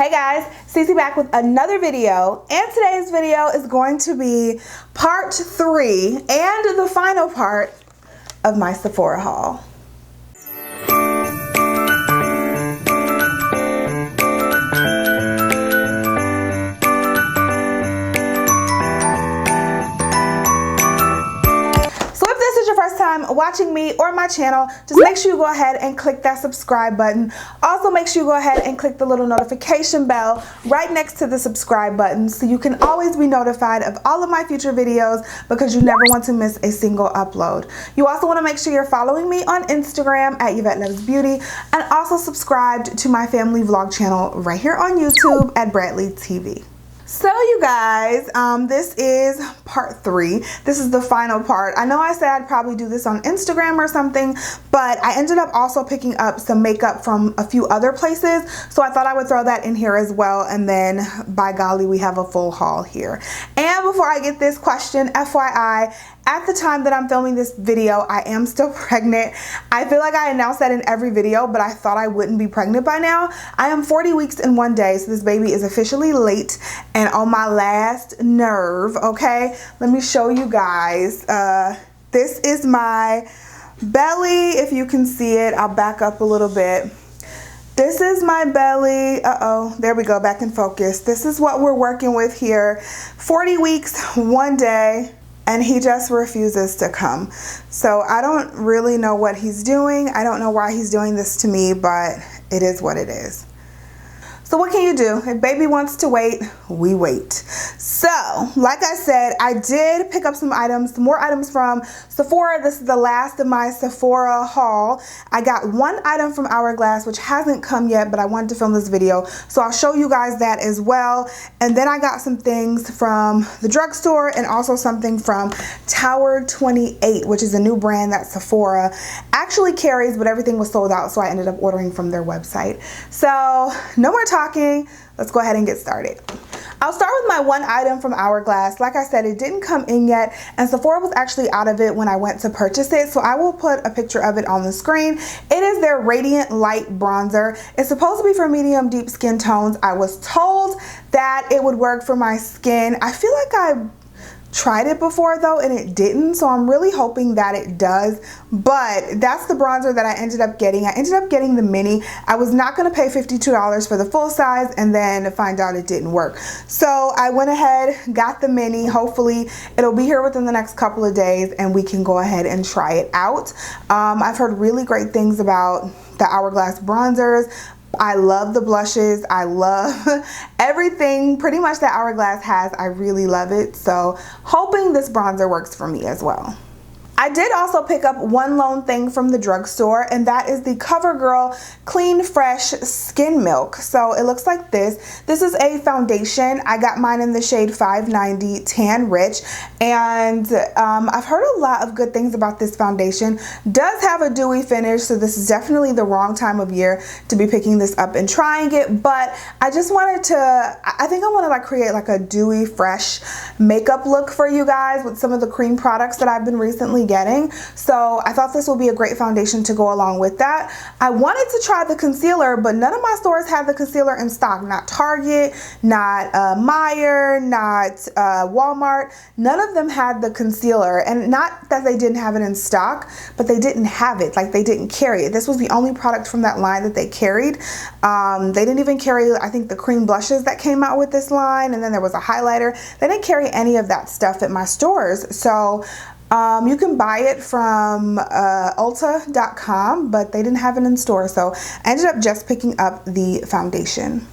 Hey guys, Cece back with another video, and today's video is going to be part 3 and the final part of my Sephora haul. Watching me or my channel, just make sure you go ahead and click that subscribe button. Also make sure you go ahead and click the little notification bell right next to the subscribe button so you can always be notified of all of my future videos, because you never want to miss a single upload. You also want to make sure you're following me on Instagram at YvetteLuvsBeauty, and also subscribed to my family vlog channel right here on YouTube at Bradley TV. So you guys, this is part 3. This is the final part. I know I said I'd probably do this on Instagram or something, but I ended up also picking up some makeup from a few other places, so I thought I would throw that in here as well, and then by golly, we have a full haul here. And before I get this question, FYI, at the time that I'm filming this video, I am still pregnant. I feel like I announced that in every video, but I thought I wouldn't be pregnant by now. I am 40 weeks and 1 day, so this baby is officially late and on my last nerve, okay? Let me show you guys. This is my belly, if you can see it. I'll back up a little bit. This is my belly. Uh-oh, there we go, back in focus. This is what we're working with here. 40 weeks, 1 day. And he just refuses to come. So I don't really know what he's doing. I don't know why he's doing this to me, but it is what it is. So what can you do? If baby wants to wait, we wait. So, like I said, I did pick up some items, more items from Sephora. This is the last of my Sephora haul. I got one item from Hourglass, which hasn't come yet, but I wanted to film this video, so I'll show you guys that as well. And then I got some things from the drugstore and also something from Tower 28, which is a new brand that Sephora actually carries, but everything was sold out, so I ended up ordering from their website. So, no more talking. Let's go ahead and get started. I'll start with my one item from Hourglass. Like I said, it didn't come in yet, and Sephora was actually out of it when I went to purchase it, so I will put a picture of it on the screen. It is their Radiant Light Bronzer. It's supposed to be for medium deep skin tones. I was told that it would work for my skin. I feel like I tried it before though and it didn't, so I'm really hoping that it does. But that's the bronzer that I ended up getting. I ended up getting the mini. I was not going to pay $52 for the full size and then find out it didn't work, so I went ahead, got the mini. Hopefully it'll be here within the next couple of days and we can go ahead and try it out. I've heard really great things about the Hourglass bronzers. I love the blushes. I love everything pretty much that Hourglass has. I really love it. So hoping this bronzer works for me as well. I did also pick up one lone thing from the drugstore, and that is the CoverGirl Clean Fresh Skin Milk. So it looks like this. This is a foundation. I got mine in the shade 590 Tan Rich, and I've heard a lot of good things about this foundation. Does have a dewy finish, so this is definitely the wrong time of year to be picking this up and trying it, but I just wanted to, I think I want to like create like a dewy fresh makeup look for you guys with some of the cream products that I've been recently getting. So I thought this would be a great foundation to go along with that. I wanted to try the concealer, but none of my stores had the concealer in stock. Not Target, not Meijer, not Walmart. None of them had the concealer, and not that they didn't have it in stock, but they didn't have it, like they didn't carry it. This was the only product from that line that they carried. They didn't even carry, I think, the cream blushes that came out with this line, and then there was a highlighter. They didn't carry any of that stuff at my stores. So you can buy it from Ulta.com, but they didn't have it in store, so I ended up just picking up the foundation.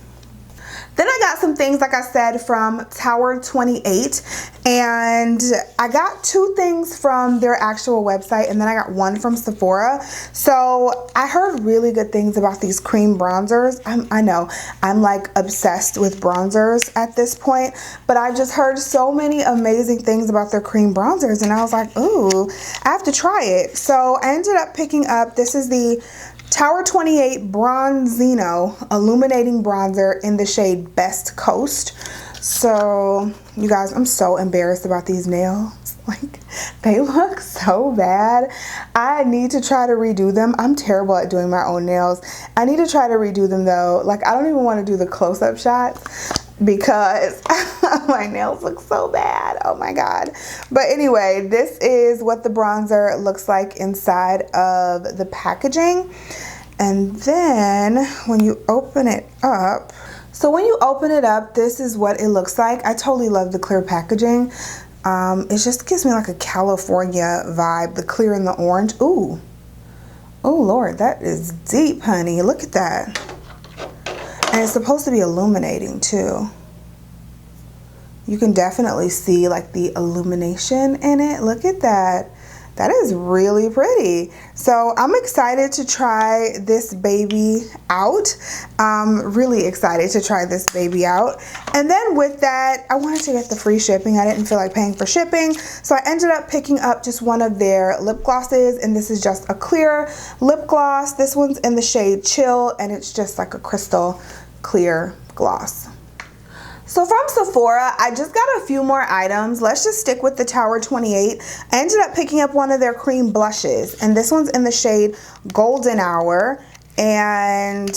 Then I got some things, like I said, from Tower 28, and I got 2 things from their actual website, and then I got 1 from Sephora. So I heard really good things about these cream bronzers. I know I'm like obsessed with bronzers at this point, but I just heard so many amazing things about their cream bronzers, and I was like, ooh, I have to try it. So I ended up picking up, this is the Tower 28 Bronzino Illuminating Bronzer in the shade Best Coast. So, you guys, I'm so embarrassed about these nails. Like, They look so bad. I need to try to redo them. I'm terrible at doing my own nails. I need to try to redo them though. Like, I don't even want to do the close-up shots because my nails look so bad. Oh my god. But anyway, this is what the bronzer looks like inside of the packaging. And then when you open it up, so when you open it up, this is what it looks like. I totally love the clear packaging. It just gives me like a California vibe, the clear and the orange. Ooh. Oh Lord, that is deep, honey. Look at that. And it's supposed to be illuminating too. You can definitely see like the illumination in it. Look at that. That is really pretty. So I'm excited to try this baby out. Really excited to try this baby out. And then with that, I wanted to get the free shipping. I didn't feel like paying for shipping. So I ended up picking up just one of their lip glosses, and this is just a clear lip gloss. This one's in the shade Chill, and it's just like a crystal clear gloss. So from Sephora, I just got a few more items. Let's just stick with the Tower 28. I ended up picking up one of their cream blushes, and this one's in the shade Golden Hour, and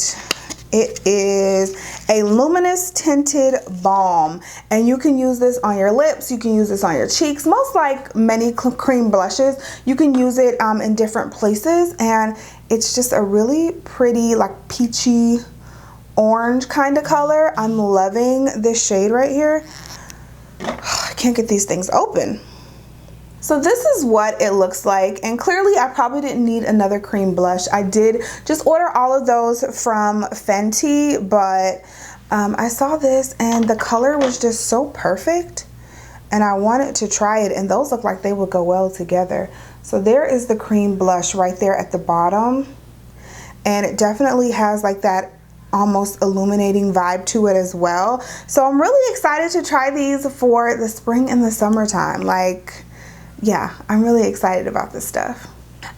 it is a luminous tinted balm, and you can use this on your lips, you can use this on your cheeks. Most like many cream blushes, you can use it in different places, and it's just a really pretty like peachy orange kind of color. I'm loving this shade right here. I can't get these things open. So this is what it looks like, and clearly I probably didn't need another cream blush. I did just order all of those from Fenty, but I saw this and the color was just so perfect and I wanted to try it, and those look like they would go well together. So there is the cream blush right there at the bottom, and it definitely has like that almost illuminating vibe to it as well. So I'm really excited to try these for the spring and the summertime. Like, yeah, I'm really excited about this stuff.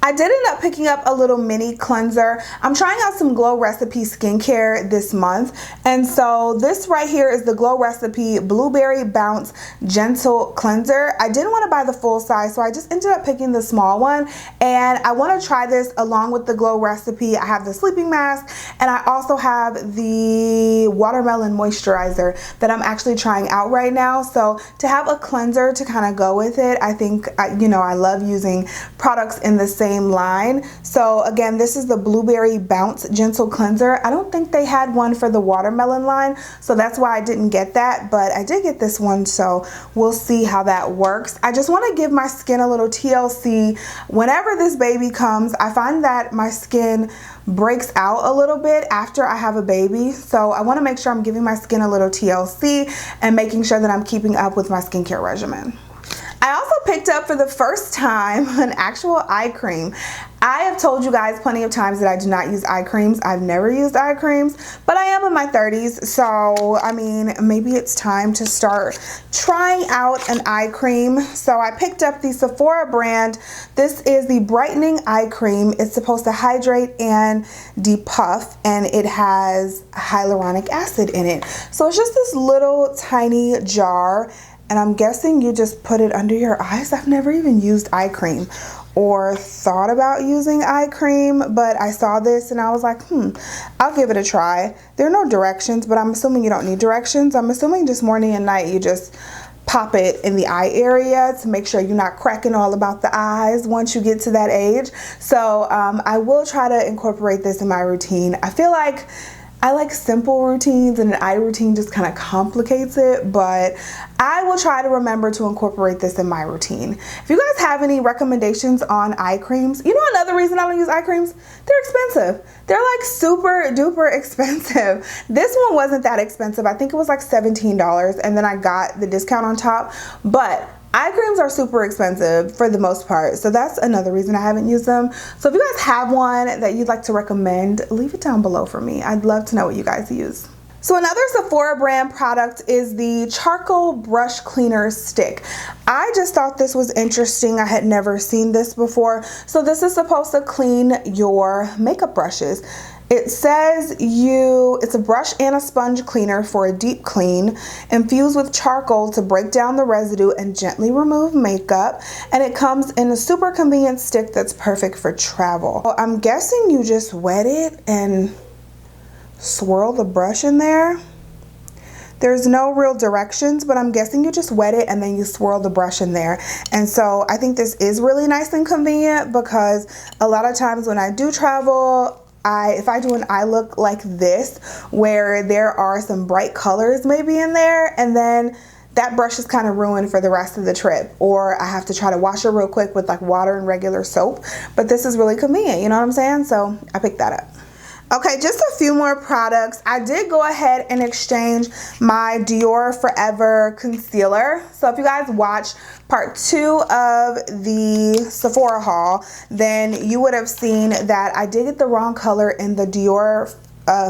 I did end up picking up a little mini cleanser. I'm trying out some Glow Recipe skincare this month, and so this right here is the Glow Recipe Blueberry Bounce Gentle Cleanser. I didn't want to buy the full size, so I just ended up picking the small one, and I want to try this along with the Glow Recipe. I have the sleeping mask, and I also have the watermelon moisturizer that I'm actually trying out right now. So to have a cleanser to kind of go with it, I think, you know, I love using products in the same line. So again, this is the Blueberry Bounce Gentle Cleanser. I don't think they had one for the watermelon line, so that's why I didn't get that, but I did get this one, so we'll see how that works. I just want to give my skin a little TLC. Whenever this baby comes, I find that my skin breaks out a little bit after I have a baby, so I want to make sure I'm giving my skin a little TLC and making sure that I'm keeping up with my skincare regimen. I also picked up for the first time an actual eye cream. I have told you guys plenty of times that I do not use eye creams. I've never used eye creams, but I am in my 30s, so I mean, maybe it's time to start trying out an eye cream. So I picked up the Sephora brand. This is the Brightening Eye Cream. It's supposed to hydrate and depuff, and it has hyaluronic acid in it. So it's just this little tiny jar, and I'm guessing you just put it under your eyes. I've never even used eye cream or thought about using eye cream, but I saw this and I was like, I'll give it a try. There are no directions, but I'm assuming you don't need directions. I'm assuming just morning and night you just pop it in the eye area to make sure you're not cracking all about the eyes once you get to that age. So I will try to incorporate this in my routine. I feel like I like simple routines, and an eye routine just kind of complicates it, but I will try to remember to incorporate this in my routine. If you guys have any recommendations on eye creams, you know, another reason I don't use eye creams, they're expensive. They're like super duper expensive. This one wasn't that expensive. I think it was like $17, and then I got the discount on top, but eye creams are super expensive for the most part, so that's another reason I haven't used them. So if you guys have one that you'd like to recommend, leave it down below for me. I'd love to know what you guys use. So another Sephora brand product is the Charcoal Brush Cleaner Stick. I just thought this was interesting. I had never seen this before. So this is supposed to clean your makeup brushes. It says it's a brush and a sponge cleaner for a deep clean, infused with charcoal to break down the residue and gently remove makeup. And it comes in a super convenient stick that's perfect for travel. Well, I'm guessing you just wet it and swirl the brush in there. There's no real directions, but I'm guessing you just wet it and then you swirl the brush in there. And so I think this is really nice and convenient, because a lot of times when I do travel, if I do an eye look like this, where there are some bright colors maybe in there, and then that brush is kind of ruined for the rest of the trip, or I have to try to wash it real quick with like water and regular soap. But this is really convenient, you know what I'm saying? So I picked that up. Okay, just a few more products. I did go ahead and exchange my Dior Forever concealer. So if you guys watched part 2 of the Sephora haul, then you would have seen that I did get the wrong color in the Dior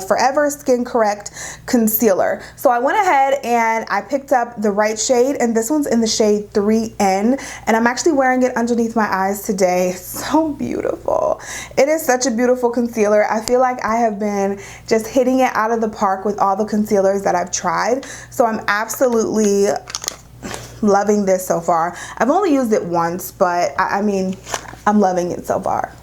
Forever Skin Correct concealer. So I went ahead and I picked up the right shade, and this one's in the shade 3N, and I'm actually wearing it underneath my eyes today. It's so beautiful. It is such a beautiful concealer. I feel like I have been just hitting it out of the park with all the concealers that I've tried. So I'm absolutely loving this so far. I've only used it once, but I mean, I'm loving it so far.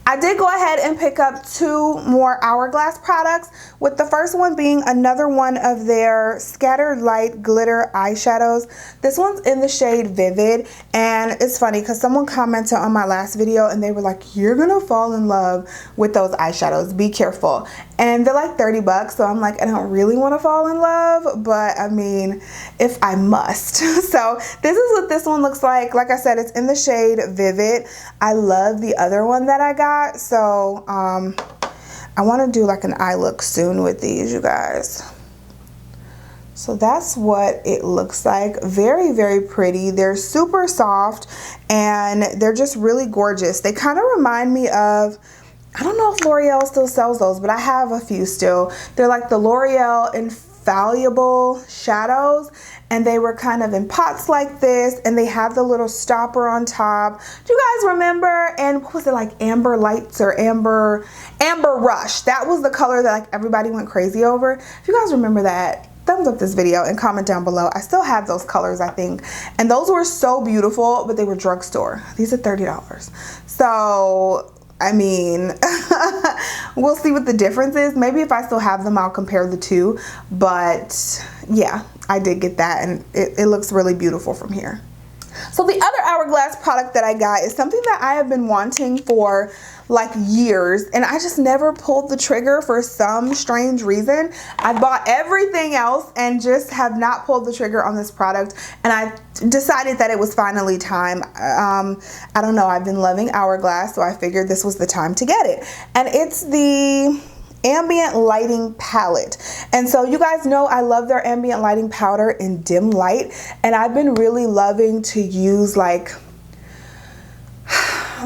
I did go ahead and pick up 2 more Hourglass products, with the first one being another one of their Scattered Light Glitter eyeshadows. This one's in the shade Vivid, and it's funny because someone commented on my last video and they were like, you're gonna fall in love with those eyeshadows, be careful. And they're like 30 bucks, so I'm like, I don't really want to fall in love, but I mean, if I must. So this is what this one looks like. Like I said, it's in the shade Vivid. I love the other one that I got, so I want to do like an eye look soon with these, you guys. So that's what it looks like. Very, very pretty. They're super soft and they're just really gorgeous. They kind of remind me of, I don't know if L'Oreal still sells those, but I have a few still. They're like the L'Oreal Infallible shadows, and they were kind of in pots like this, and they have the little stopper on top. Do you guys remember? And what was it, like Amber Lights or Amber Rush? That was the color that like everybody went crazy over. If you guys remember that, thumbs up this video and comment down below. I still have those colors, I think, and those were so beautiful, but they were drugstore. These are $30. So I mean, we'll see what the difference is. Maybe if I still have them, I'll compare the two. But yeah, I did get that, and it looks really beautiful from here. So the other Hourglass product that I got is something that I have been wanting for like years, and I just never pulled the trigger for some strange reason. I bought everything else and just have not pulled the trigger on this product, and I decided that it was finally time. I don't know, I've been loving Hourglass, so I figured this was the time to get it. And it's the ambient lighting palette. And so you guys know I love their ambient lighting powder in dim light, and I've been really loving to use like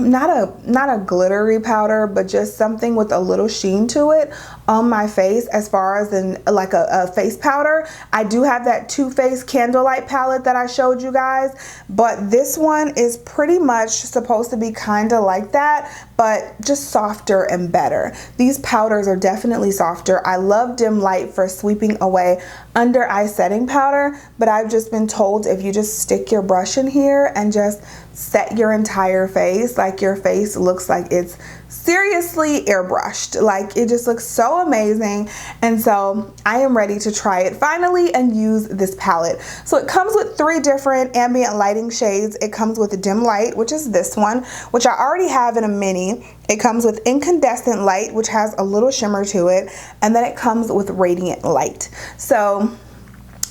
not a glittery powder, but just something with a little sheen to it on my face, as far as in like a face powder. I do have that Too Faced Candlelight palette that I showed you guys, but this one is pretty much supposed to be kind of like that, but just softer and better. These powders are definitely softer. I love dim light for sweeping away under eye setting powder, but I've just been told if you just stick your brush in here and just set your entire face, like your face looks like it's seriously airbrushed. Like it just looks so amazing. And so I am ready to try it finally and use this palette. So it comes with 3 different ambient lighting shades. It comes with a dim light, which is this one, which I already have in a mini. It comes with incandescent light, which has a little shimmer to it, and then it comes with radiant light. So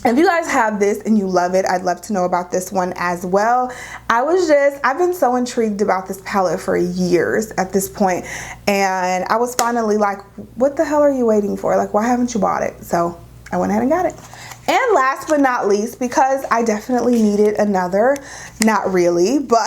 if you guys have this and you love it, I'd love to know about this one as well. I've been so intrigued about this palette for years at this point, and I was finally like, what the hell are you waiting for? Like, why haven't you bought it? So I went ahead and got it. And last but not least, because I definitely needed another, not really, but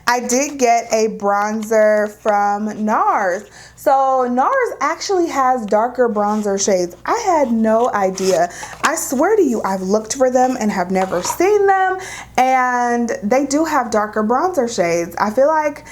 I did get a bronzer from NARS. So NARS actually has darker bronzer shades. I had no idea. I swear to you, I've looked for them and have never seen them, and they do have darker bronzer shades. I feel like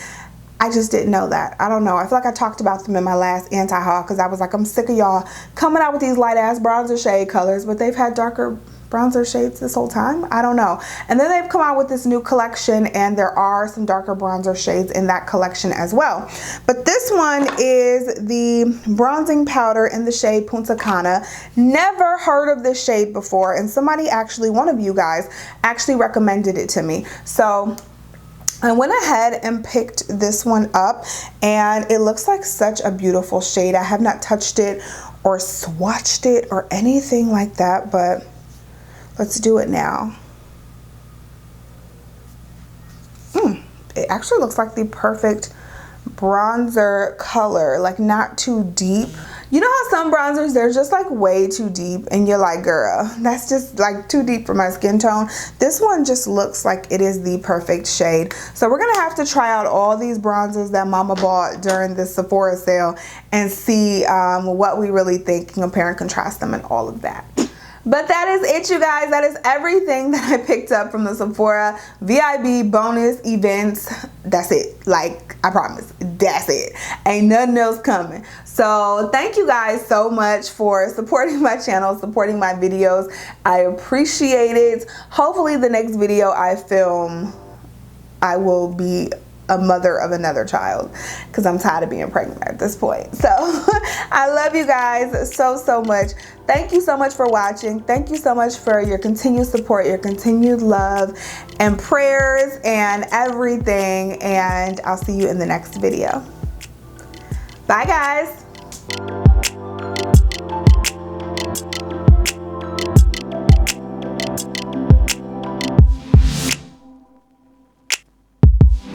I just didn't know that. I don't know. I feel like I talked about them in my last anti-haul because I was like, I'm sick of y'all coming out with these light ass bronzer shade colors, but they've had darker bronzer shades this whole time. I don't know. And then they've come out with this new collection, and there are some darker bronzer shades in that collection as well. But this one is the bronzing powder in the shade Punta Cana. Never heard of this shade before, and somebody actually, one of you guys actually recommended it to me. So I went ahead and picked this one up, and it looks like such a beautiful shade. I have not touched it or swatched it or anything like that, but let's do it now. It actually looks like the perfect bronzer color, like not too deep. You know how some bronzers, they're just like way too deep and you're like, girl, that's just like too deep for my skin tone. This one just looks like it is the perfect shade. So we're gonna have to try out all these bronzers that mama bought during this Sephora sale and see what we really think, compare and contrast them and all of that. But that is it, you guys. That is everything that I picked up from the Sephora VIB bonus events. That's it. Like, I promise. That's it. Ain't nothing else coming. So thank you guys so much for supporting my channel, supporting my videos. I appreciate it. Hopefully the next video I film, I will be a mother of another child, because I'm tired of being pregnant at this point. So I love you guys so much. Thank you so much for watching. Thank you so much for your continued support, your continued love and prayers and everything, and I'll see you in the next video. Bye guys.